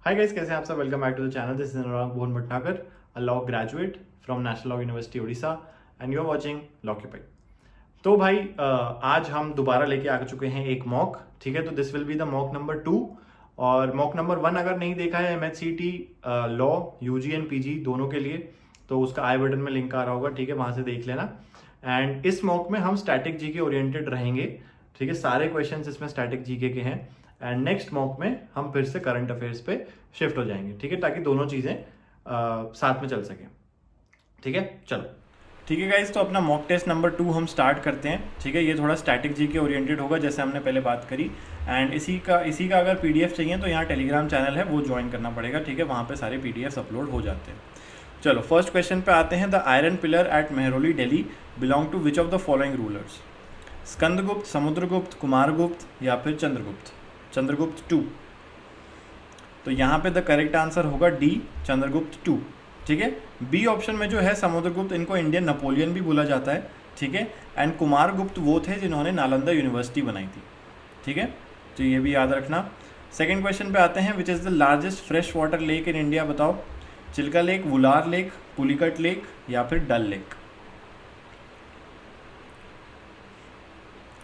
Hi guys, कैसे हैं आप सब। Welcome back to the channel. This is Anurag Mohan Bhatnagar, a law graduate from National Law University Orissa, and you are watching लॉक्यूपाई। तो भाई आज हम दोबारा लेके आ चुके हैं एक मॉक। ठीक है, तो this will be the mock number 2। और मॉक नंबर 1 अगर नहीं देखा है MHCT law UG and PG दोनों के लिए, तो उसका आई बटन में लिंक आ रहा होगा। ठीक है, वहां से देख लेना। एंड इस मॉक में हम स्टैटिक जीके ओरिएंटेड रहेंगे। ठीक है, सारे क्वेश्चंस इसमें स्टैटिक जीके के हैं। एंड नेक्स्ट मॉक में हम फिर से करंट अफेयर्स पे शिफ्ट हो जाएंगे। ठीक है, ताकि दोनों चीजें साथ में चल सके। ठीक है, चलो। ठीक है गाइज, तो अपना मॉक टेस्ट नंबर 2 हम स्टार्ट करते हैं। ठीक है, ये थोड़ा स्टैटिक जी के ओरिएंटेड होगा, जैसे हमने पहले बात करी। एंड इसी का अगर पीडीएफ चाहिए तो यहाँ टेलीग्राम चैनल है, वो ज्वाइन करना पड़ेगा। ठीक है, वहाँ पे सारे पीडीएफ अपलोड हो जाते हैं। चलो, फर्स्ट क्वेश्चन पे आते हैं। The iron pillar at Mehrauli Delhi belong to which of the following rulers? Skandagupta, Samudragupta, Kumaragupta या फिर चंद्रगुप्त? चंद्रगुप्त 2। तो यहाँ पे द करेक्ट आंसर होगा डी, चंद्रगुप्त 2। ठीक है, बी ऑप्शन में जो है समुद्रगुप्त, इनको इंडियन नेपोलियन भी बोला जाता है। ठीक है, एंड कुमारगुप्त वो थे जिन्होंने नालंदा यूनिवर्सिटी बनाई थी। ठीक है, तो ये भी याद रखना। सेकंड क्वेश्चन पे आते हैं। Which is the largest fresh water lake in India? बताओ। Chilka lake, Wular lake, Pulicat lake या फिर डल लेक?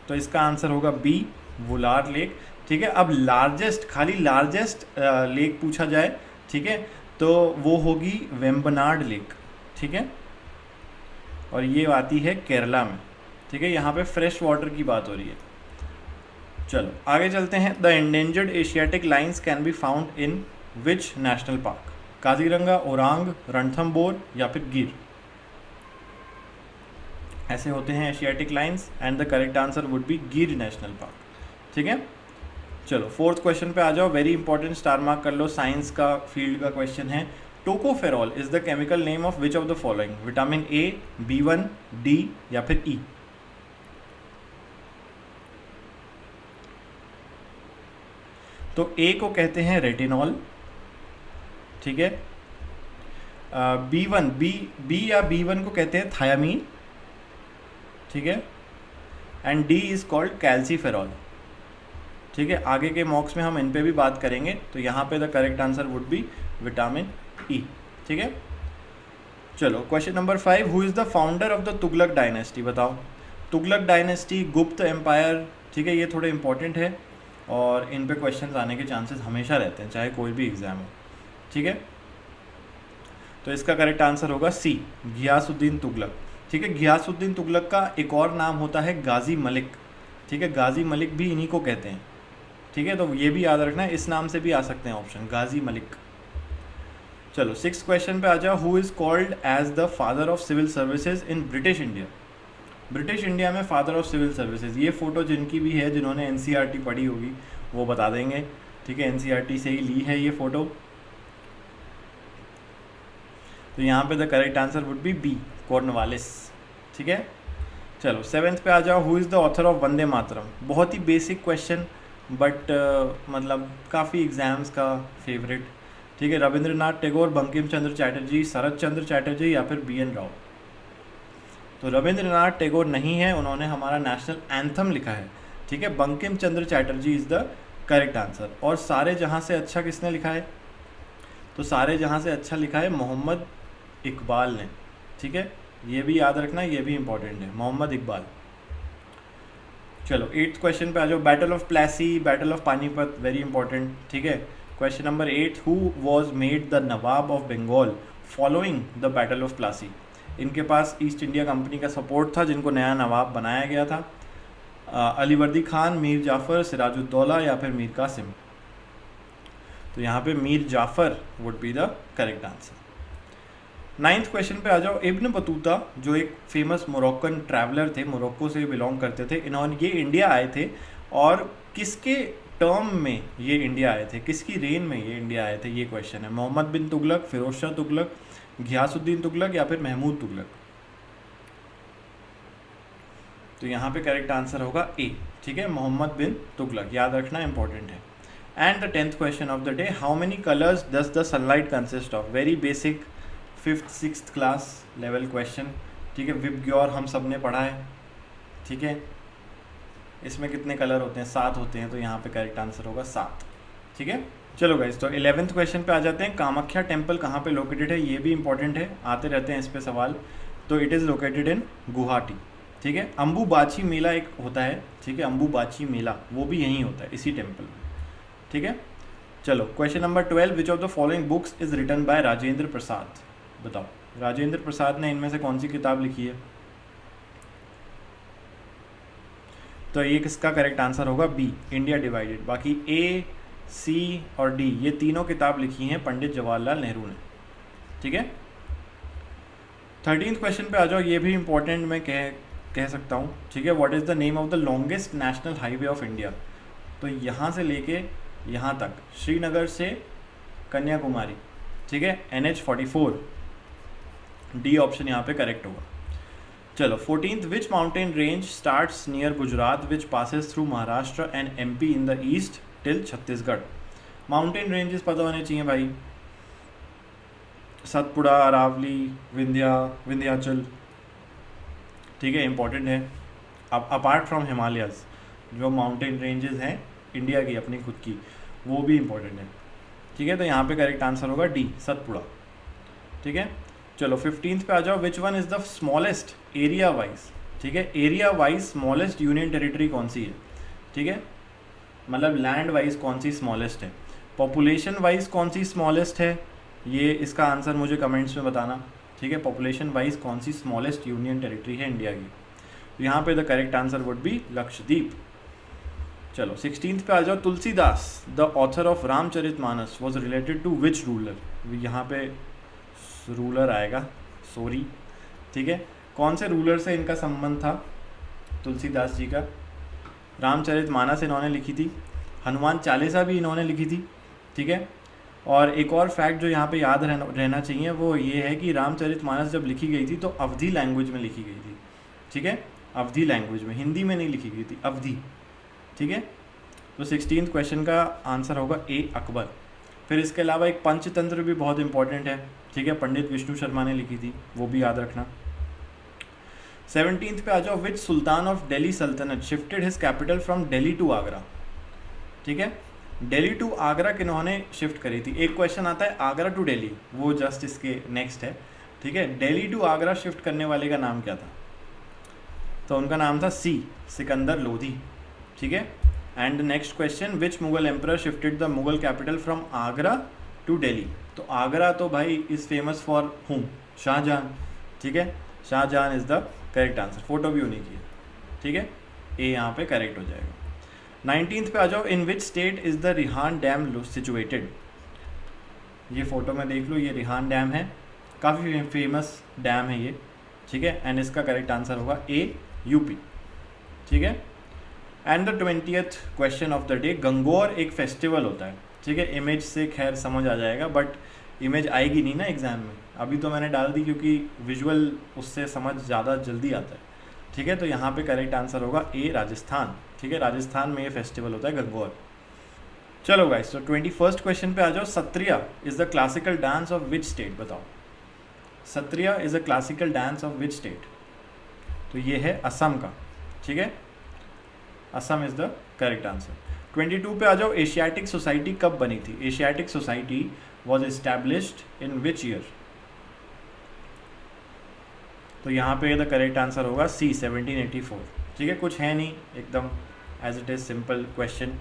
तो इसका आंसर होगा बी, वुलार लेक। ठीक है, अब लार्जेस्ट, खाली लार्जेस्ट लेक पूछा जाए, ठीक है, तो वो होगी वेम्बनाड लेक। ठीक है, और ये आती है केरला में। ठीक है, यहाँ पे फ्रेश वाटर की बात हो रही है। चलो आगे चलते हैं। The endangered Asiatic lines can be found in which national park? Kaziranga, Orang, Ranthambore या फिर गिर? ऐसे होते हैं Asiatic lines, and the correct answer would B गिर नेशनल पार्क। ठीक है, चलो फोर्थ क्वेश्चन पे आ जाओ। वेरी इंपॉर्टेंट, स्टार मार्क कर लो, साइंस का फील्ड का क्वेश्चन है। Tocopherol is the chemical name of which of the following? Vitamin A, B1, D या फिर ई? तो ए को कहते हैं रेटिनॉल। ठीक है, B1, बी या B1 को कहते हैं थायामीन। ठीक है, and D is called calciferol. ठीक है, आगे के मॉक्स में हम इन पे भी बात करेंगे। तो यहाँ पे the correct answer would B vitamin E. ठीक है, चलो question number 5। Who is the founder of the Tughlaq dynasty? बताओ। तुगलक डायनेस्टी, गुप्त एम्पायर। ठीक है, ये थोड़े इंपॉर्टेंट है और इन पे क्वेश्चन आने के चांसेस हमेशा रहते हैं, चाहे कोई भी एग्जाम हो। ठीक है, तो इसका करेक्ट आंसर होगा सी, घियासुद्दीन तुगलक। ठीक है, घियासुद्दीन तुगलक का एक और नाम होता है गाजी मलिक। ठीक है, गाजी मलिक भी इन्हीं को कहते हैं। ठीक है, तो ये भी याद रखना है, इस नाम से भी आ सकते हैं ऑप्शन, गाजी मलिक। चलो सिक्स क्वेश्चन पे आ जाओ। Who is called as the father of civil services in British India? British India में फादर ऑफ सिविल सर्विसेज, ये फोटो जिनकी भी है, जिन्होंने NCERT पढ़ी होगी वो बता देंगे। ठीक है, NCERT से ही ली है ये फोटो। तो यहाँ पे the correct answer would be B, Cornwallis. ठीक है, चलो सेवेंथ पे आ जाओ। Who is the author of Vande Mataram? बहुत ही बेसिक क्वेश्चन, बट मतलब काफ़ी एग्जाम्स का फेवरेट। ठीक है, रविंद्रनाथ टैगोर, बंकिम चंद्र चैटर्जी, शरद चंद्र चैटर्जी या फिर BN राव? तो रविंद्रनाथ टैगोर नहीं है, उन्होंने हमारा नेशनल एंथम लिखा है। ठीक है, Bankim Chandra Chatterjee is the correct answer. और सारे जहाँ से अच्छा किसने लिखा है? तो सारे जहाँ से अच्छा लिखा है मोहम्मद इकबाल ने। ठीक है, ये भी याद रखना, ये भी इंपॉर्टेंट है, मोहम्मद इकबाल। चलो एट्थ क्वेश्चन पे आ जाओ। Battle of Plassey, battle of Panipat, very important. ठीक है, question number 8। Who was made the nawab of Bengal following the battle of Plassey? इनके पास ईस्ट इंडिया कंपनी का सपोर्ट था, जिनको नया नवाब बनाया गया था। अलीवर्दी खान, मीर जाफ़र, सिराजुद्दौला या फिर मीर कासिम? तो यहाँ पे Mir Jafar would be the correct answer. Ninth question पे आ जाओ। इब्न बतूता जो एक फेमस मोरक्कन ट्रैवलर थे, मोरक्को से बिलोंग करते थे, इन्होंने ये इंडिया आए थे, और किसके टर्म में ये इंडिया आए थे, किसकी रेन में ये इंडिया आए थे, ये क्वेश्चन है। मोहम्मद बिन तुगलक, फिरोज शाह तुगलक, घियासुद्दीन तुगलक या फिर महमूद तुगलक? तो यहाँ पे करेक्ट आंसर होगा ए। ठीक है, मोहम्मद बिन तुगलक, याद रखना, इंपॉर्टेंट है। And the 10th question of the day. How many colours does the sunlight consist of? Very basic 5th 6th class level question. ठीक है, विबग्योर हम सब ने पढ़ा है। ठीक है, इसमें कितने कलर होते हैं? 7 होते हैं, तो यहाँ पे करेक्ट आंसर होगा 7। ठीक है, चलो गाइस, तो 11th क्वेश्चन पे आ जाते हैं। कामाख्या टेम्पल कहाँ पे लोकेटेड है, ये भी इंपॉर्टेंट है, आते रहते हैं इस पे सवाल। तो it is located in Guwahati. ठीक है, अम्बुबाची मेला एक होता है, ठीक है, अम्बुबाची मेला वो भी यहीं होता है, इसी टेम्पल में। ठीक है, चलो question number 12, which of the following books is written by Rajendra Prasad. बताओ, राजेंद्र प्रसाद ने इनमें से कौन सी किताब लिखी है? तो ये किसका करेक्ट आंसर होगा? B, India divided. बाकी ए, सी और डी ये तीनों किताब लिखी हैं पंडित जवाहरलाल नेहरू ने। ठीक है, 13th क्वेश्चन पे आ जाओ, ये भी इंपॉर्टेंट मैं कह सकता हूँ। ठीक है, what is the name of the longest national highway of India. तो यहाँ से लेके यहाँ तक, श्रीनगर से कन्याकुमारी, ठीक है, NH44, डी ऑप्शन यहाँ पे करेक्ट होगा। चलो 14th, which mountain range starts near Gujarat which passes through Maharashtra and MP in the east till Chhattisgarh. Mountain ranges पता होने चाहिए भाई, सतपुड़ा, अरावली, विंध्याचल। ठीक है, इंपॉर्टेंट है। अब अपार्ट फ्रॉम हिमालयस जो माउंटेन रेंजेस हैं इंडिया की अपनी खुद की, वो भी इंपॉर्टेंट है। ठीक है, तो यहाँ पे करेक्ट आंसर होगा डी, सतपुड़ा। ठीक है, चलो 15th पे आ जाओ, which one is the smallest area wise. ठीक है, area wise smallest union territory कौन सी है? ठीक है, मतलब लैंड वाइज कौन सी स्मॉलेस्ट है, पॉपुलेशन वाइज कौन सी स्मॉलेस्ट है, ये इसका आंसर मुझे कमेंट्स में बताना। ठीक है, पॉपुलेशन वाइज कौन सी स्मॉलेस्ट यूनियन टेरिटरी है इंडिया की। तो यहाँ पे the correct answer would be Lakshadweep. चलो 16th पे आ जाओ, Tulsidas the author of Ramcharitmanas was related to which ruler. यहाँ पे रूलर आएगा, सॉरी। ठीक है, कौन से रूलर से इनका संबंध था तुलसीदास जी का? रामचरितमानस इन्होंने लिखी थी, हनुमान चालीसा भी इन्होंने लिखी थी। ठीक है, और एक और फैक्ट जो यहाँ पे याद रहना चाहिए वो ये है कि रामचरितमानस जब लिखी गई थी तो अवधी लैंग्वेज में लिखी गई थी। ठीक है, अवधी लैंग्वेज में, हिंदी में नहीं लिखी गई थी, अवधी। ठीक है, तो 16th क्वेश्चन का आंसर होगा ए, अकबर। फिर इसके अलावा एक पंचतंत्र भी बहुत इंपॉर्टेंट है। ठीक है, पंडित विष्णु शर्मा ने लिखी थी, वो भी याद रखना। 17th पे आ जाओ, विच सुल्तान of Delhi sultanate shifted his capital from Delhi to Agra. ठीक है, दिल्ली टू आगरा किन्होंने शिफ्ट करी थी? एक क्वेश्चन आता है आगरा टू दिल्ली, वो जस्ट इसके नेक्स्ट है। ठीक है, दिल्ली टू आगरा शिफ्ट करने वाले का नाम क्या था? तो उनका नाम था सी, सिकंदर लोधी। ठीक है, and next question, which Mughal emperor shifted the Mughal capital from Agra to Delhi. तो आगरा तो भाई इज़ फेमस फॉर हुम, शाहजहां। ठीक है, Shahjahan is the correct answer, photo भी उन्हीं की है। ठीक है, ए यहाँ पे करेक्ट हो जाएगा। 19th पे आ जाओ, in which state is the Rihand dam situated. ये फोटो में देख लो, ये रिहान डैम है, काफ़ी फेमस डैम है ये। ठीक है, एंड इसका करेक्ट आंसर होगा ए, यूपी। ठीक है, and the 20th question of the day, Gangaur एक फेस्टिवल होता है। ठीक है, इमेज से खैर समझ आ जाएगा, बट इमेज आएगी नहीं ना एग्जाम में, अभी तो मैंने डाल दी क्योंकि विजुअल उससे समझ ज़्यादा जल्दी आता है। ठीक है, तो यहाँ पे करेक्ट आंसर होगा ए, राजस्थान। ठीक है, राजस्थान में ये फेस्टिवल होता है गंगौर। चलो गाइस, तो 21st क्वेश्चन पे आ जाओ, Sattriya is the classical dance of which state. बताओ, Sattriya is a classical dance of which state. तो ये है असम का। ठीक है, Assam is the correct answer. 22 पे आ जाओ, एशियाटिक सोसाइटी कब बनी थी? Asiatic Society was established in which year. तो यहाँ पे द करेक्ट आंसर होगा सी, 1784। ठीक है, कुछ है नहीं, एकदम as it is simple question.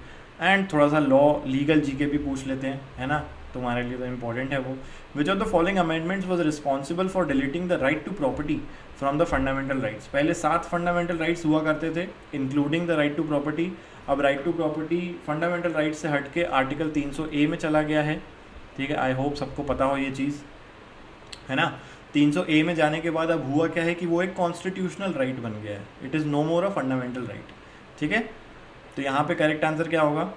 And थोड़ा सा लॉ, लीगल जीके भी पूछ लेते हैं, है ना, तुम्हारे लिए तो इंपॉर्टेंट है वो। Which of the following amendments was responsible for deleting the right to property from the fundamental rights. पहले 7 फंडामेंटल राइट्स हुआ करते थे, including the right to property. अब right to property fundamental right से हट के आर्टिकल 300A में चला गया है। ठीक है, आई होप सबको पता हो ये चीज़, है ना। 300A में जाने के बाद अब हुआ क्या है कि वो एक कॉन्स्टिट्यूशनल राइट बन गया है, it is no more a fundamental right. ठीक है, तो यहाँ पे करेक्ट आंसर क्या होगा?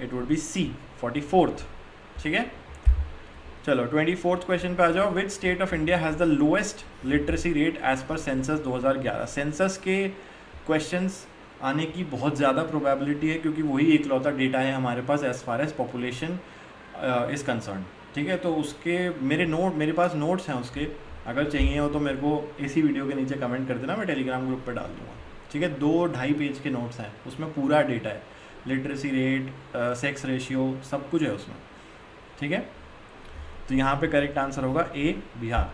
It would be C, 44th। ठीक है, चलो 24th क्वेश्चन पे आ जाओ, which state of India has the lowest literacy rate as per census 2011। Census के क्वेश्चंस आने की बहुत ज़्यादा प्रोबेबिलिटी है क्योंकि वही एकलौता डेटा है हमारे पास as far as population is concern. ठीक है, तो उसके मेरे पास नोट्स हैं उसके, अगर चाहिए हो तो मेरे को इसी वीडियो के नीचे कमेंट कर देना, मैं टेलीग्राम ग्रुप पर डाल दूँगा। ठीक है, 2-2.5 पेज के नोट्स हैं, उसमें पूरा डेटा है। लिटरेसी रेट, सेक्स रेशियो, सब कुछ है उसमें, ठीक है। तो यहाँ पे करेक्ट आंसर होगा A, Bihar.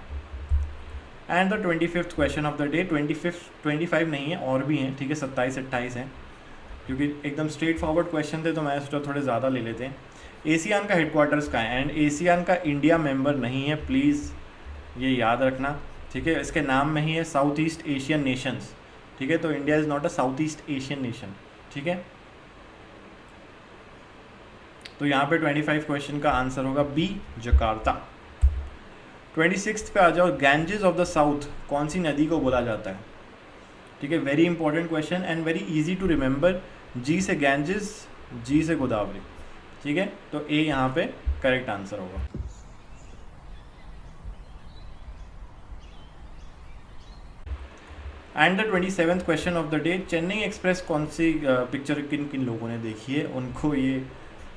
And the 25th question of the day, 25 नहीं है और भी हैं, ठीक है, 27 28 हैं, क्योंकि एकदम स्ट्रेट फॉरवर्ड क्वेश्चन थे तो मैं सोचा थोड़े ज़्यादा ले लेते हैं। एशियान का हेडक्वार्टर्स कहाँ है? एंड एशियान का इंडिया मेंबर नहीं है, प्लीज़ ये याद रखना, ठीक है। इसके नाम में ही है साउथ ईस्ट एशियन नेशंस, ठीक है। तो India is not a south east Asian nation, ठीक है। तो यहाँ पे 25 क्वेश्चन का आंसर होगा बी, जकार्ता। 26 पे आ जाओ, गैंजेस ऑफ द साउथ कौन सी नदी को बोला जाता है? ठीक है, very important question and very easy to remember. G से गैंजेस, जी से गोदावरी, ठीक है। तो ए यहाँ पे करेक्ट आंसर होगा। And the 27th question of the day, Chennai express कौन सी पिक्चर किन किन लोगों ने देखी है, उनको ये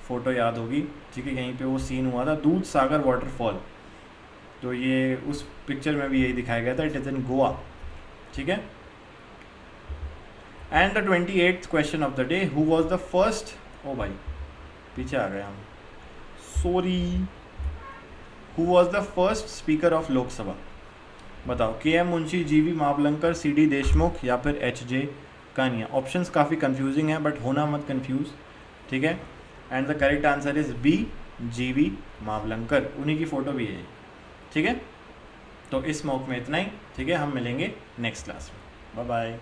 फ़ोटो याद होगी, ठीक है। यहीं पे वो सीन हुआ था, दूध सागर वाटरफॉल, तो ये उस पिक्चर में भी यही दिखाया गया था, इट इज़ इन गोवा, ठीक है। And the 28th question of the day, who was the first, ओ भाई पीछे आ गए हम, sorry, who was the first speaker of Lok Sabha? बताओ, K M. Munshi, G V. Mavalankar, C D. Deshmukh या फिर एच.जे. कानिया? ऑप्शंस काफ़ी कंफ्यूजिंग हैं बट होना मत कंफ्यूज, ठीक है। And the correct answer is B, G V. Mavalankar, उन्हीं की फ़ोटो भी है, ठीक है। तो इस मॉक में इतना ही, ठीक है। हम मिलेंगे नेक्स्ट क्लास में, बाय बाय।